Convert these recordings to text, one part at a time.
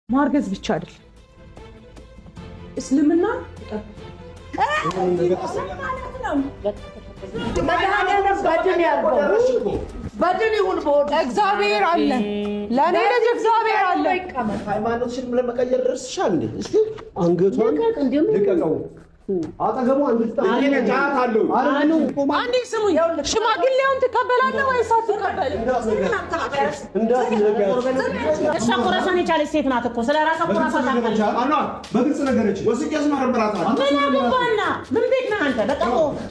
ማርገዝ ብቻ አይደል እስልምና በድን ይሁን እግዚአብሔር አለ ለኔ ልጅ እግዚአብሔር አለ። ሃይማኖትሽን ለመቀየር ደርስሻል እንዴ? እስቲ አንገቷን ልቀቀው። አጠገቡ አንዴ ስሙኝ፣ ሽማግሌውን ትቀበላለህ ወይስ አትቀበልም? እሷ እኮ ራሷን የቻለች ሴት ናት እኮ ስለ ራሷ እኮ ራሷ ታውቃለች። በግልጽ ነገረች። ምን ቤት ነህ አንተ? በቃ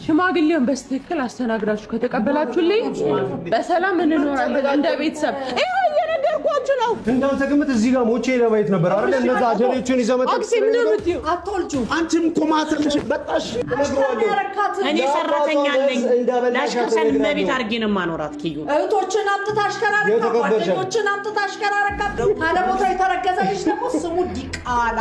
ሽማግሌውን በስትክክል አስተናግዳችሁ ከተቀበላችሁልኝ በሰላም እንኖራለን እንደ ቤተሰብ። ይሄ እየነገርኳችሁ ነው። እንዳንተ ግምት እዚህ ጋር ሞቼ ለማየት ነበር አይደል? እነዛ አጀሌዎችን ይዘህ መጣ። አንቺም እኮ ማተር በጣሽ እኔ ሰራተኛ ነኝ። ላሽከሰን መቤት አድርጌ ነው የማኖራት። ኪዩ እህቶችን አምጥታ አሽከራረካ፣ ጓደኞችን አምጥታ አሽከራረካ። ካለ ቦታ የተረገዘ ልጅ ደግሞ ስሙ ዲቃላ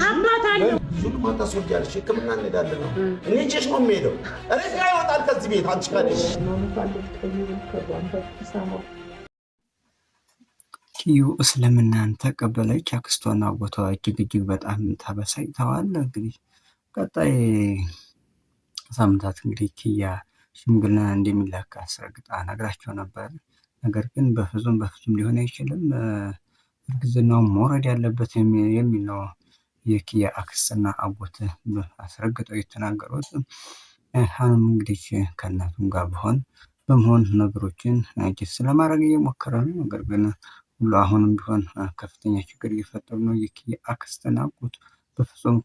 አባታለሁ። ሱቅ ታስወርጃለሽ። ሕክምና እንሄዳለን ነው እኔ ጭሽ ነው የምሄደው። ሬሳ ይወጣል ከዚህ ቤት አንቺ ካለሽ ኪዩ እስልምናን ተቀበለች። አክስቷና አጎቷ እጅግ በጣም ተበሳጭተዋል። እንግዲህ ቀጣይ ሳምንታት እንግዲህ ኪያ ሽምግልና እንደሚላክ አስረግጣ ነግራቸው ነበር። ነገር ግን በፍጹም ሊሆን አይችልም፣ እርግዝናው መውረድ ያለበት የሚል ነው የኪያ አክስትና አጎት አስረግጠው የተናገሩት። አሁንም እንግዲህ ከእናቱም ጋር በመሆን ነገሮችን ጅስ ለማድረግ እየሞከረ ነው። ነገር ግን ሁሉ አሁንም ቢሆን ከፍተኛ ችግር እየፈጠሩ ነው። የኪያ አክስትና አጎት በፍጹም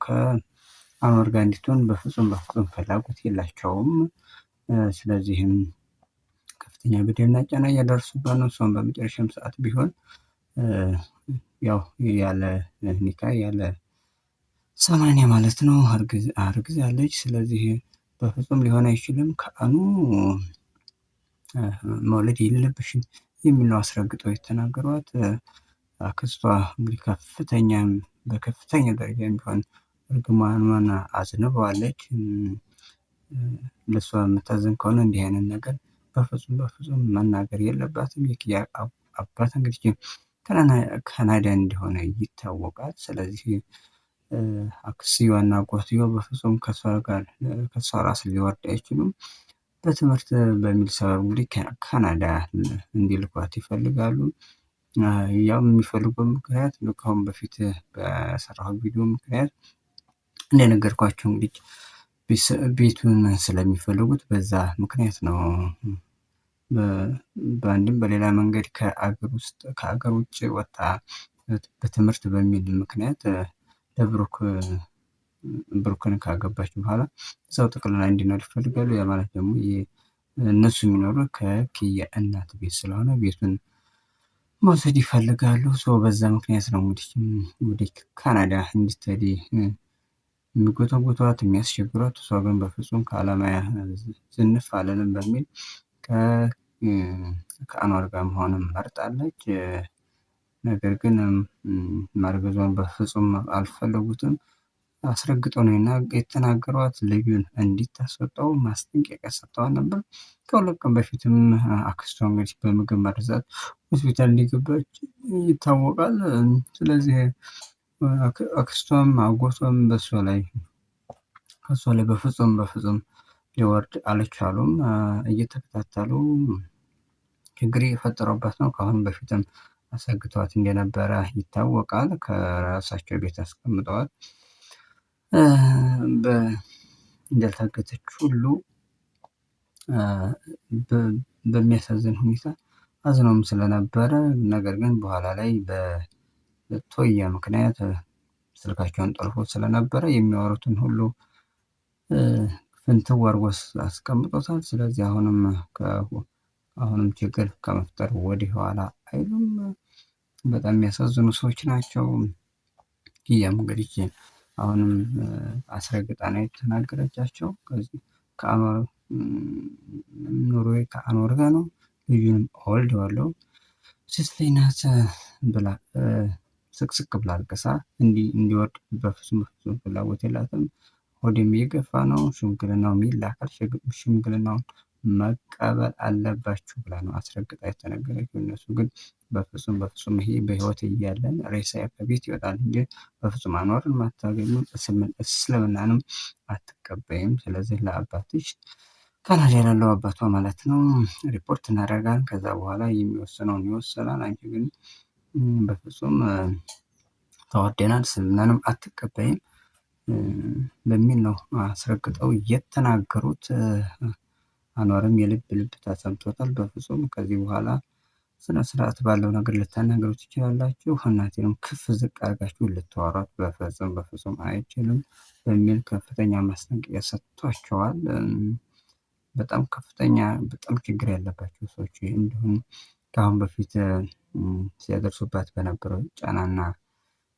ከአንዋር ጋር እንድትሆን በፍጹም ፍላጎት የላቸውም። ስለዚህም ከፍተኛ በደልና ጫና እያደረሱባት ነው። እሷም በመጨረሻም ሰዓት ቢሆን ያው ያለ ኒካ ያለ 80 ማለት ነው አርግዛለች። ስለዚህ በፍጹም ሊሆን አይችልም፣ ከአኑ መውለድ የለብሽም የሚል ነው አስረግጠው የተናገሯት። አክስቷ እንግዲህ በከፍተኛ ደረጃ ቢሆን እርግማኗን አዝንበዋለች። ለእሷ የምታዘን ከሆነ እንዲህ አይነት ነገር በፍጹም መናገር የለባትም። የኪያ አባት እንግዲህ ካናዳ እንደሆነ ይታወቃል። ስለዚህ አክስትዮዋና አጎትየው በፍጹም ከሷ ራስ ሊወርድ አይችሉም። በትምህርት በሚል ሰበብ እንግዲህ ካናዳ እንዲልኳት ይፈልጋሉ። ያው የሚፈልጉበት ምክንያት ከአሁን በፊት በሰራሁት ቪዲዮ ምክንያት እንደነገርኳቸው እንግዲህ ቤቱን ስለሚፈልጉት በዛ ምክንያት ነው። በአንድም በሌላ መንገድ ከአገር ውጭ ወጣ በትምህርት በሚል ምክንያት ብሩክን ካገባች በኋላ እዛው ጠቅላላ እንዲኖር ይፈልጋሉ። ያ ማለት ደግሞ እነሱ የሚኖሩ ከኪያ እናት ቤት ስለሆነ ቤቱን መውሰድ ይፈልጋሉ። በዛ ምክንያት ነው እንግዲህ ወደ ካናዳ እንድትሄድ የሚጎተጉቷት የሚያስቸግሯት። እሷ ግን በፍጹም ከአላማያ ዝንፍ አለንም በሚል ከአንዋር ጋር መሆንም መርጣለች። ነገር ግን ማርገዟን በፍጹም አልፈለጉትም። አስረግጠው ነው የተናገሯት። ልጁን እንዲታስወጣው ማስጠንቀቂያ ሰጥተዋል ነበር። ከሁለት ቀን በፊትም አክስቷ እንግዲህ በምግብ መርዛት ሆስፒታል እንዲገባች ይታወቃል። ስለዚህ አክስቷም አጎቷም ከሷ ላይ በፍጹም ሊወርድ አልቻሉም። እየተከታተሉ ችግር እየፈጠሩበት ነው። ከአሁን በፊትም አሰግተዋት እንደነበረ ይታወቃል። ከራሳቸው ቤት አስቀምጠዋል። እንዳልታገተች ሁሉ በሚያሳዝን ሁኔታ አዝነውም ስለነበረ፣ ነገር ግን በኋላ ላይ በቶያ ምክንያት ስልካቸውን ጠልፎ ስለነበረ የሚያወሩትን ሁሉ ፍንትው አድርጎ አስቀምጦታል። ስለዚህ አሁንም ችግር ከመፍጠር ወደ ኋላ አይሉም። በጣም የሚያሳዝኑ ሰዎች ናቸው። ኪያም እንግዲህ አሁንም አስረግጣ ነው የተናገረቻቸው። ከዚህ ከአንዋር ጋር ነው ልጁንም እወልደዋለሁ ሴት ልጅ ናት ብላ ስቅስቅ ብላ አልቅሳ እንዲወርድ በፍጹም ፍላጎት የላትም። ወደም እየገፋ ነው። ሽምግልናው ይላካል። ሽምግልናውን መቀበል አለባችሁ ብላ ነው አስረግጣ የተነገረችው። እነሱ ግን በፍጹም ይሄ በህይወት እያለን ሬሳ ከቤት ይወጣል እንጂ በፍጹም አኗርን ማታገኙ፣ እስልምናንም አትቀበይም። ስለዚህ ለአባትሽ ካናዳ ያለው አባቷ ማለት ነው ሪፖርት እናደርጋለን። ከዛ በኋላ የሚወስነውን ይወሰናል። አንቺ ግን በፍጹም ተዋደናል፣ እስልምናንም አትቀበይም በሚል ነው አስረግጠው የተናገሩት። አኗርም የልብ ተሰምቶታል። በፍጹም ከዚህ በኋላ ስነ ስርዓት ባለው ነገር ልታናገሩ ትችላላችሁ፣ እናቴንም ክፍ ዝቅ አድርጋችሁ ልታወሯት በፍጹም አይችልም በሚል ከፍተኛ ማስጠንቀቂያ ሰጥቷቸዋል። በጣም ችግር ያለባቸው ሰዎች እንዲሁም ከአሁን በፊት ሲያደርሱባት በነበረው ጫናና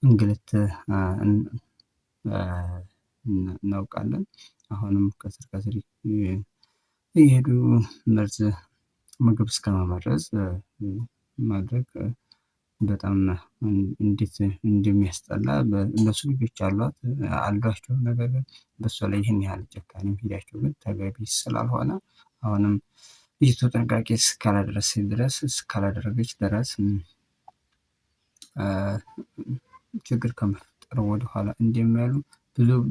እንግልት እናውቃለን። አሁንም ከስር እየሄዱ መርዝ ምግብ እስከመመረዝ ማድረግ በጣም እንዴት እንደሚያስጠላ። እነሱ ልጆች አሏቸው፣ ነገር ግን በሷ ላይ ይህን ያህል ጨካኝ ሄዳቸው ግን ተገቢ ስላልሆነ አሁንም ልጅቱ ጥንቃቄ እስካላደረገች ድረስ ችግር ከመፍጠር ወደኋላ እንደሚያሉ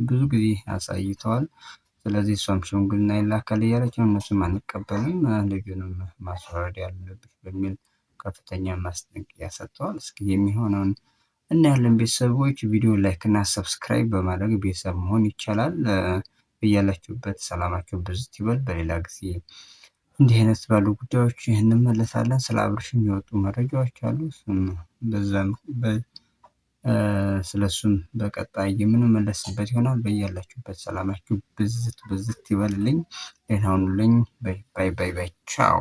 ብዙ ጊዜ አሳይተዋል። ስለዚህ እሷም ሽምግልና ይላካል እያለች ነው፣ እነሱም አንቀበልም፣ ልጁንም ማስወረድ ያለብሽ በሚል ከፍተኛ ማስጠንቀቂያ ሰጥተዋል። እስኪ የሚሆነውን እናያለን። ቤተሰቦች ቪዲዮ ላይክ እና ሰብስክራይብ በማድረግ ቤተሰብ መሆን ይቻላል። እያላችሁበት ሰላማችሁ ብዝት ይበል። በሌላ ጊዜ እንዲህ አይነት ባሉ ጉዳዮች እንመለሳለን። ስለ አብርሽ የሚወጡ መረጃዎች አሉ። ስለሱም በቀጣይ የምንመለስበት ይሆናል። በያላችሁበት ሰላማችሁ ብዝት ይበልልኝ። ደህና ሁኑልኝ። ባይ ቻው።